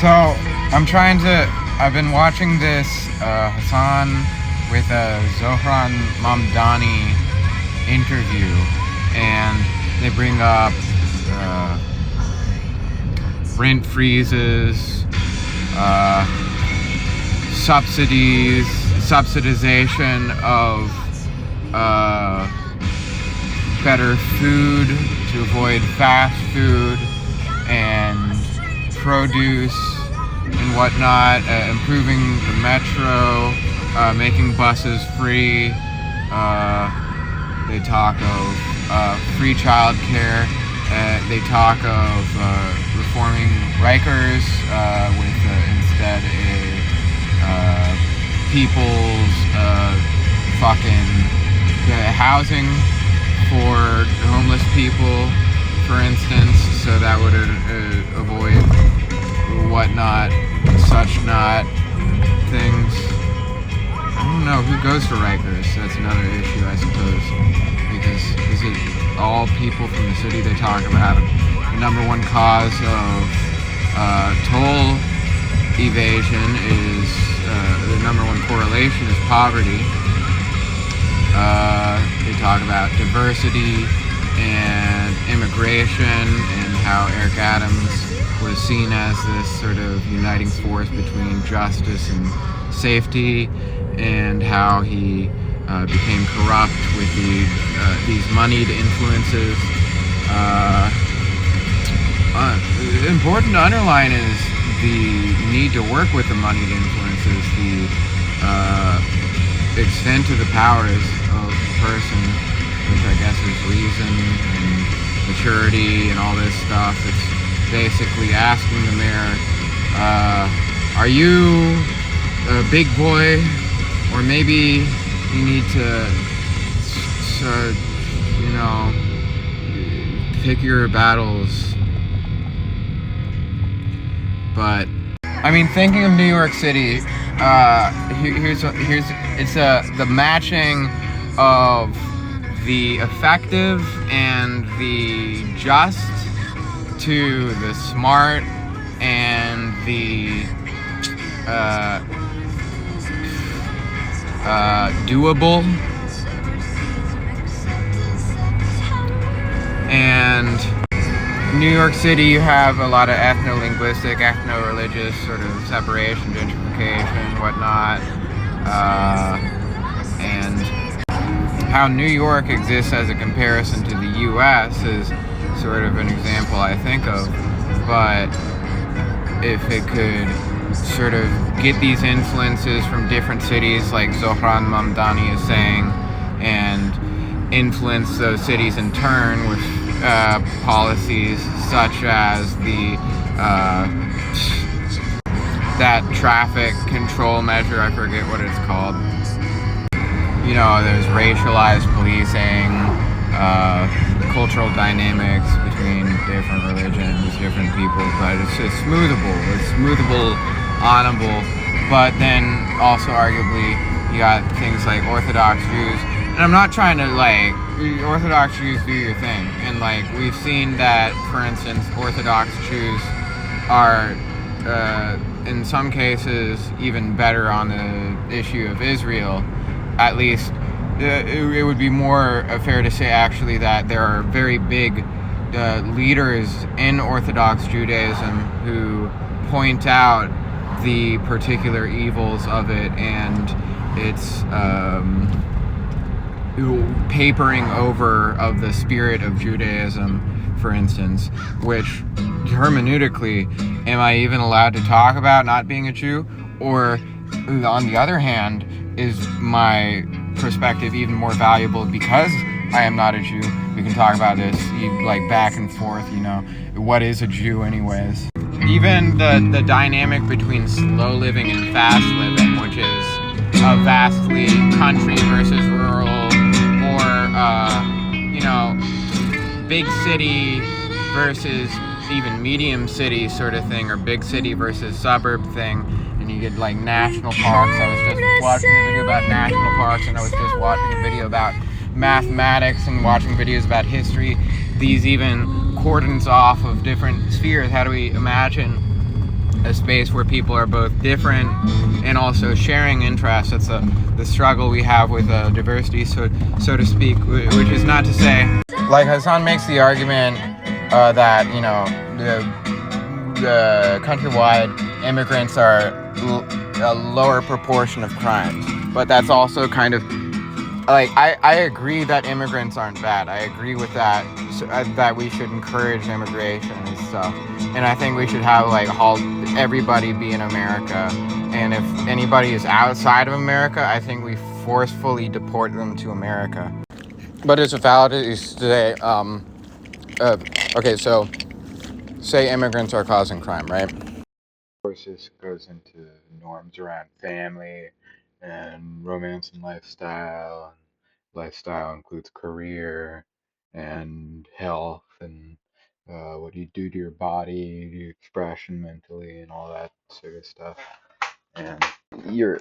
So, I've been watching this Hassan with a Zohran Mamdani interview, and they bring up rent freezes, subsidization of better food to avoid fast food and produce and whatnot, improving the metro, making buses free. They talk of free childcare. They talk of reforming Rikers with instead people's housing for homeless people, for instance, so that would avoid whatnot, such not things. I don't know who goes to Rikers. That's another issue, I suppose, because is it all people from the city? They talk about the number one cause of toll evasion is the number one correlation is poverty. They talk about diversity and immigration and how Eric Adams was seen as this sort of uniting force between justice and safety, and how he became corrupt with these moneyed influences. Important to underline is the need to work with the moneyed influences, the extent of the powers of a person, which I guess is reason and maturity and all this stuff. It's basically asking the mayor, are you a big boy, or maybe you need to pick your battles. But I mean, thinking of New York City, here's the matching of the effective and the just to the smart and the doable. And New York City, you have a lot of ethno-linguistic, ethno-religious sort of separation, gentrification, whatnot, and how New York exists as a comparison to the U.S. is sort of an example I think of. But if it could sort of get these influences from different cities, like Zohran Mamdani is saying, and influence those cities in turn with policies such as that traffic control measure, I forget what it's called. You know, there's racialized policing, cultural dynamics between different religions, different people, but it's smoothable, honorable, but then also arguably you got things like Orthodox Jews, and I'm not trying to Orthodox Jews do your thing, and we've seen that, for instance, Orthodox Jews are in some cases even better on the issue of Israel. At least it would be more fair to say actually that there are very big leaders in Orthodox Judaism who point out the particular evils of it and its papering over of the spirit of Judaism, for instance, which hermeneutically, am I even allowed to talk about not being a Jew? Or on the other hand, is my perspective even more valuable because I am not a Jew? We can talk about this back and forth, what is a Jew anyways? Even the dynamic between slow living and fast living, which is vastly country versus rural, or big city versus even medium city sort of thing, or big city versus suburb thing. And you get national parks. I was just watching a video about national parks, and I was just watching a video about mathematics and watching videos about history. These even cordons off of different spheres. How do we imagine a space where people are both different and also sharing interests. That's the struggle we have with diversity, so to speak. Which is not to say, like Hassan makes the argument that the countrywide immigrants are a lower proportion of crimes, but that's also kind of like I agree that immigrants aren't bad. I agree with that. So, that we should encourage immigration and stuff. And I think we should have like everybody be in America. And if anybody is outside of America, I think we forcefully deport them to America. But it's a fallacy to say, okay, so say immigrants are causing crime, right? Of course, this goes into norms around family and romance and lifestyle. Lifestyle includes career and health and what you do to your body, your expression mentally, and all that sort of stuff. And your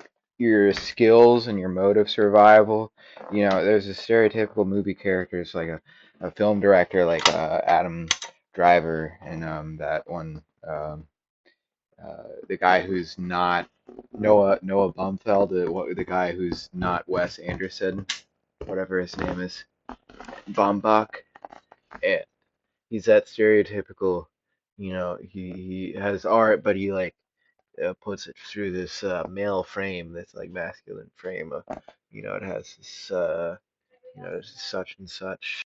skills and your mode of survival. There's a stereotypical movie characters like a film director like Adam Driver and that one the guy who's not Noah Bumfeld, the guy who's not Wes Anderson, whatever his name is, Baumbach. And he's that stereotypical, he has art, but he like puts it through this male frame, this like masculine frame of, it has this, such and such.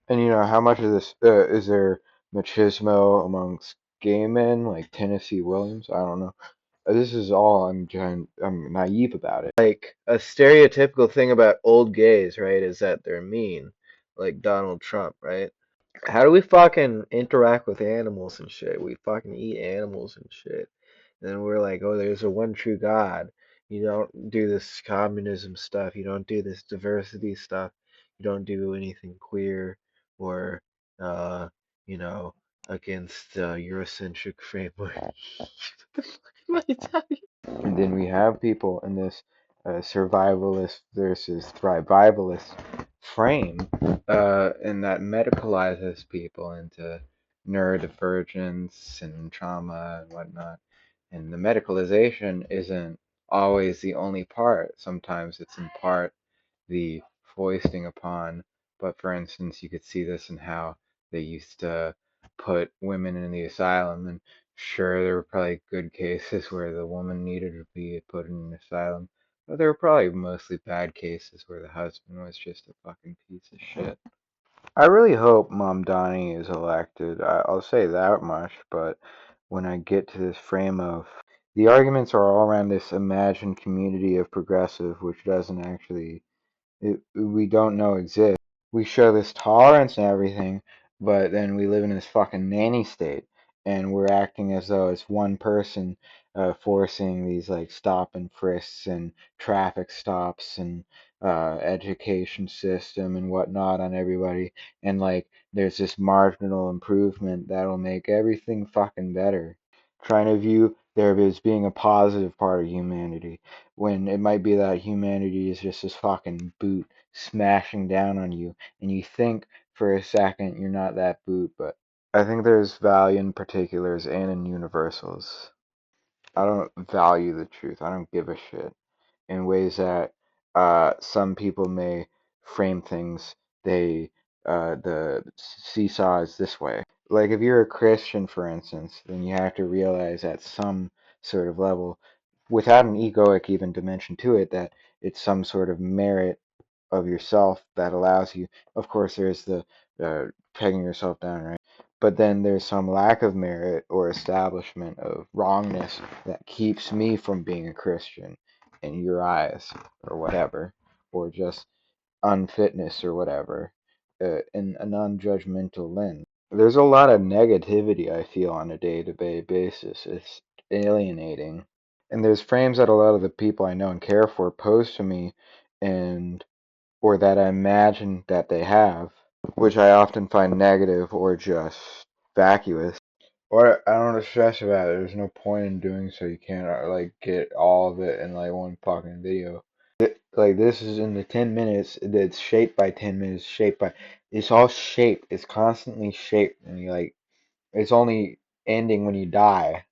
And how much of this is there machismo amongst gay men, like Tennessee Williams? I don't know. This is all I'm naive about it. Like a stereotypical thing about old gays, right, is that they're mean, like Donald Trump, right? How do we fucking interact with animals and shit? We fucking eat animals and shit. And then we're like, oh, there's a one true God. You don't do this communism stuff. You don't do this diversity stuff. You don't do anything queer or, uh, you know, against Eurocentric framework. What the fuck am I telling you? And then we have people in this survivalist versus thrivalist frame, and that medicalizes people into neurodivergence and trauma and whatnot. And the medicalization isn't always the only part. Sometimes it's in part the foisting upon. But for instance, you could see this in how they used to put women in the asylum. And sure, there were probably good cases where the woman needed to be put in an asylum. But there were probably mostly bad cases where the husband was just a fucking piece of shit. I really hope Mom Donnie is elected. I'll say that much, but when I get to this frame of the arguments are all around this imagined community of progressive, which doesn't actually, we don't know exists. We show this tolerance and everything, but then we live in this fucking nanny state, and we're acting as though it's one person forcing these like stop and frisks and traffic stops and education system and whatnot on everybody, and like there's this marginal improvement that'll make everything fucking better. Trying to view there as being a positive part of humanity when it might be that humanity is just this fucking boot smashing down on you, and you think for a second you're not that boot, but I think there's value in particulars and in universals. I don't value the truth. I don't give a shit in ways that some people may frame things. The seesaw is this way. Like if you're a Christian, for instance, then you have to realize at some sort of level, without an egoic even dimension to it, that it's some sort of merit of yourself that allows you. Of course, there's the pegging yourself down, right? But then there's some lack of merit or establishment of wrongness that keeps me from being a Christian in your eyes, or whatever, or just unfitness or whatever, in a non-judgmental lens. There's a lot of negativity I feel on a day-to-day basis. It's alienating. And there's frames that a lot of the people I know and care for pose to me, and or that I imagine that they have, which I often find negative or just vacuous. Or I don't want to stress about it. There's no point in doing so. You can't like get all of it in like one fucking video. Like this is in the 10 minutes. It's shaped by 10 minutes. Shaped by. It's all shaped. It's constantly shaped, and you like. It's only ending when you die.